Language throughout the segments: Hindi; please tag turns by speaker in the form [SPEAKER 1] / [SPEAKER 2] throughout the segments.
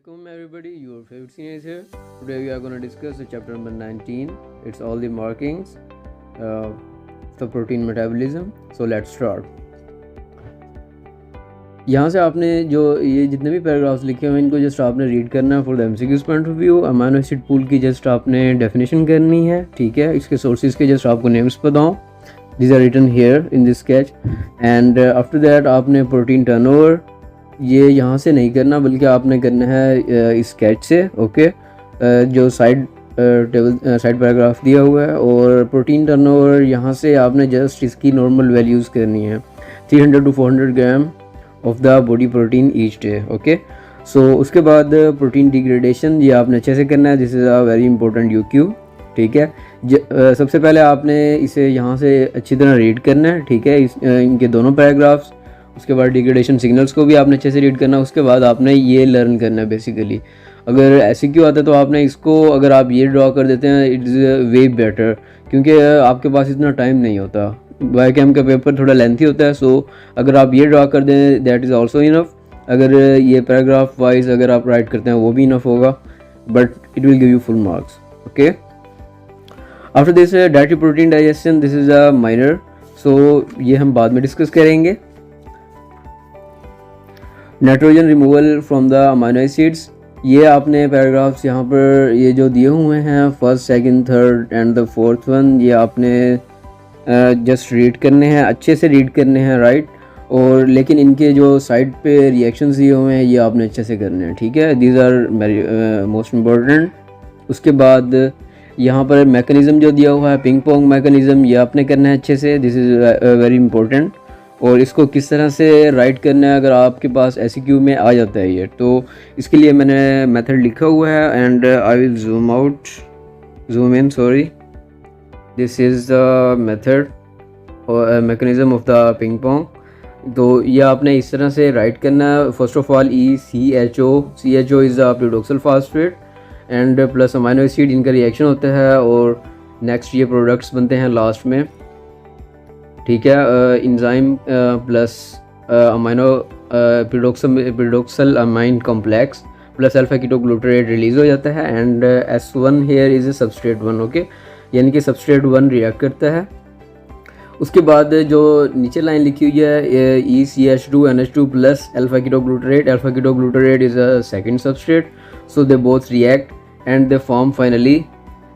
[SPEAKER 1] Welcome everybody, your favorite senior is here. Today we are going to discuss the chapter number 19. It's all the markings of the protein metabolism. So let's start. यहाँ से आपने जो ये जितने भी पैराग्राफ्स लिखे हुए हैं इनको जस्ट आपने रीड करना है for the MCQs point of view. Amino acid pool की जस्ट आपने डेफिनेशन करनी है, ठीक है. इसके सोर्सेज के जस्ट आपको नेम्स बताऊँ. These are written here in this sketch. And after that आपने प्रोटीन टर्नओवर ये यहाँ से नहीं करना बल्कि आपने करना है इस स्केच से. ओके, जो साइड पैराग्राफ दिया हुआ है और प्रोटीन टर्नओवर यहाँ से आपने जस्ट इसकी नॉर्मल वैल्यूज़ करनी है 300 to 400 gram of the body protein each day. Okay, so उसके बाद प्रोटीन डिग्रेडेशन ये आपने अच्छे से करना है. This is a very important UQ, ठीक है. सबसे पहले आपने इसे यहाँ से अच्छी तरह रीड करना है, ठीक है, इनके दोनों पैराग्राफ्स. उसके बाद डिग्रेडेशन सिग्नल्स को भी आपने अच्छे से रीड करना है. उसके बाद आपने ये लर्न करना है बेसिकली. अगर ऐसे क्यों आता है तो आपने इसको अगर आप ये ड्रॉ कर देते हैं इट इज़ वे बेटर, क्योंकि आपके पास इतना टाइम नहीं होता. बायोकेम का पेपर थोड़ा लेंथी होता है. सो अगर आप ये ड्रॉ कर दें दैट इज़ ऑल्सो इनफ. अगर ये पैराग्राफ वाइज अगर आप राइट करते हैं वो भी इनफ होगा, but it will give you full marks. Okay, after this directly protein digestion, this is a minor. सो ये हम बाद में डिस्कस करेंगे. Nitrogen removal from the amino acids, ये आपने पैराग्राफ्स यहाँ पर ये जो दिए हुए हैं first, second, third and the fourth one, ये आपने जस्ट रीड करने हैं, अच्छे से रीड करने हैं, राइट. और लेकिन इनके जो साइड पे रिएक्शंस दिए हुए हैं ये आपने अच्छे से करने हैं, ठीक है. These are very most important. उसके बाद यहाँ पर मैकेनिज़्म जो दिया हुआ है पिंग पोंग मैकेनिज़्म, ये आपने करना है अच्छे से. This is very important. और इसको किस तरह से राइट करना है अगर आपके पास SQ में आ जाता है ये, तो इसके लिए मैंने मेथड लिखा हुआ है. And I will zoom in, sorry. This is the method और mechanism of the ping pong. तो ये आपने इस तरह से राइट करना है. First of all CHO is the pyridoxal phosphate and plus amino acid, इनका रिएक्शन होता है और नेक्स्ट ये प्रोडक्ट्स बनते हैं लास्ट में, ठीक है. Enzyme plus amino pyridoxal amine complex plus alpha ketoglutarate release हो जाता है. And S1 here is substrate 1. Okay, यानी कि सबस्ट्रेट 1 रिएक्ट करता है. उसके बाद जो नीचे लाइन लिखी हुई है ECH2NH2 plus alpha ketoglutarate is a second substrate. So they both react and they form finally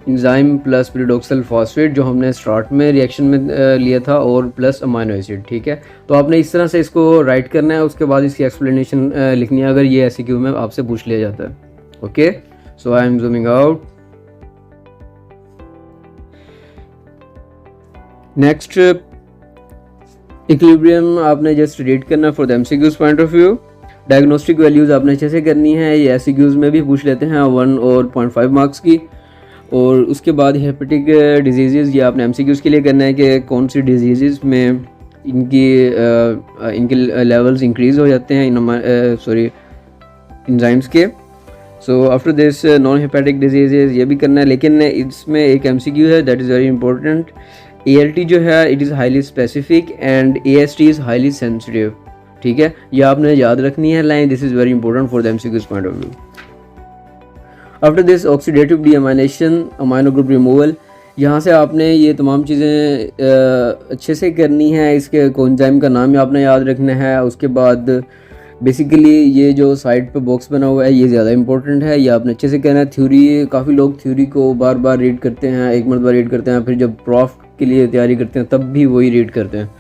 [SPEAKER 1] enzyme plus pyridoxal phosphate जो हमने स्टार्ट में रिएक्शन में लिया था और प्लस अमाइनो एसिड, ठीक है. तो आपने इस तरह से इसको राइट करना है. उसके बाद इसकी एक्सप्लेनेशन लिखनी है अगर ये SQ में आपसे पूछ लिया जाता है. Okay, so I am zooming out. Next equilibrium आपने जस्ट रीड करना for the MCQs point of view. Diagnostic values आपने अच्छे से करनी है. ये SQs में भी पूछ लेते हैं 1 और 0.5 मार्क्स की. और उसके बाद हेपेटिक डिजीज़, ये आपने MCQs के लिए करना है कि कौन सी डिजीज़ में इनके लेवल्स इंक्रीज़ हो जाते हैं इंजाइम्स के. So after this non hepatic disease ये भी करना है. लेकिन इसमें एक MCQ है that is very important. ALT जो है it is highly specific and AST is highly sensitive, ठीक है. ये आपने याद रखनी है line. This is very important for the MCQs point of view. After this oxidative deamination, amino group removal, यहाँ से आपने ये तमाम चीज़ें अच्छे से करनी है. इसके कोएंजाइम का नाम आपने याद रखना है. उसके बाद बेसिकली ये जो साइड पे बॉक्स बना हुआ है ये ज़्यादा इंपॉर्टेंट है. ये आपने अच्छे से करना है. थ्योरी, काफ़ी लोग थ्योरी को बार बार रीड करते हैं, एक मरतबा रीड करते हैं, फिर जब प्रॉफ के लिए तैयारी करते हैं तब भी वही रीड करते हैं.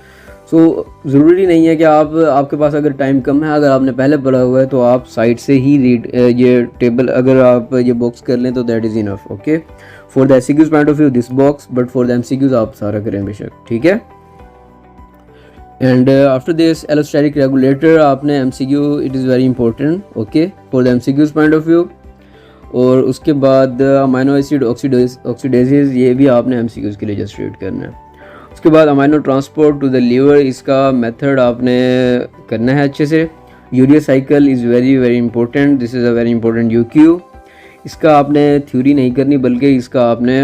[SPEAKER 1] सो ज़रूरी नहीं है कि आपके पास अगर टाइम कम है, अगर आपने पहले पढ़ा हुआ है तो आप साइड से ही रीड ये टेबल अगर आप ये बॉक्स कर लें तो that is enough. Okay, for the SQs point of view this box, but for the MCQs आप सारा करें बेशक, ठीक है. एंड आफ्टर दिस एलोस्टैटिक रेगुलेटर आपने MCQ, it is very important, okay, for the MCQs point of view. और उसके बाद अमाइनो एसिड ऑक्सीडेजेस, ये भी आपने MCQs के लिए जस्ट रीड करना है. उसके बाद amino transport to the liver, इसका मेथड आपने करना है अच्छे से. Urea cycle is very very important. This is a very important UQ. इसका आपने थ्योरी नहीं करनी बल्कि इसका आपने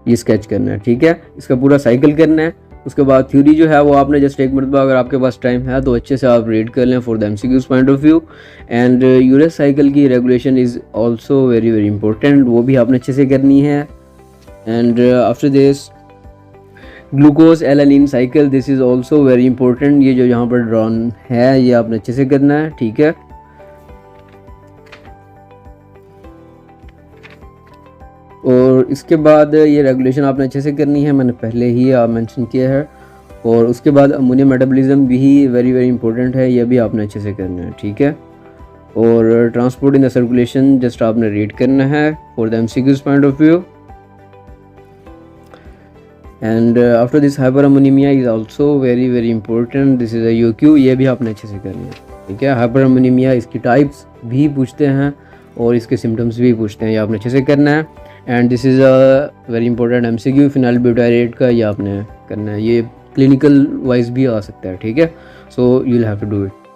[SPEAKER 1] ये स्केच करना है, ठीक है. इसका पूरा साइकिल करना है. उसके बाद थ्योरी जो है वो आपने जस्ट एक मरतबा अगर आपके पास टाइम है तो अच्छे से आप रीड कर लें for the MCQs point of view. And urease cycle की regulation is also very very important, वो भी आपने अच्छे से करनी है। And after this glucose alanine cycle, this is also very important, ये जो यहाँ पर ड्रॉन है ये आपने अच्छे से करना है, ठीक है। और इसके बाद ये रेगुलेशन आपने अच्छे से करनी है, मैंने पहले ही मेंशन किया है। और उसके बाद अमोनिया मेटाबॉलिज्म भी वेरी वेरी इंपॉर्टेंट है, ये भी आपने अच्छे से करना है, ठीक है। और transport in the circulation just आपने रीड करना है for the MCQs point of view. And after this hyperammonemia is also very very important, this is a U Q, ये भी आपने अच्छे से करना है, ठीक है। हाइपर अमोनीमिया इसकी टाइप्स भी पूछते हैं और इसके सिम्टम्स भी पूछते हैं, ये आपने अच्छे से करना है। And this is a very important MCQ, phenyl butyrate का ये आपने करना है, ये क्लिनिकल वाइज भी आ सकता है, ठीक है। So you will have to do it.